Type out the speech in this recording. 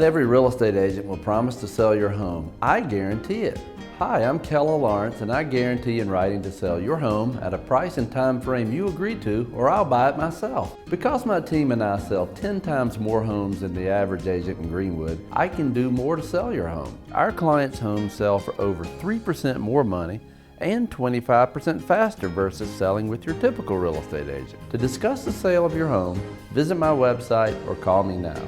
every real estate agent will promise to sell your home. I guarantee it. Hi, I'm Kellar Lawrence, and I guarantee in writing to sell your home at a price and time frame you agree to, or I'll buy it myself. Because my team and I sell 10 times more homes than the average agent in Greenwood, I can do more to sell your home. Our clients' homes sell for over 3% more money and 25% faster versus selling with your typical real estate agent. To discuss the sale of your home, visit my website or call me now.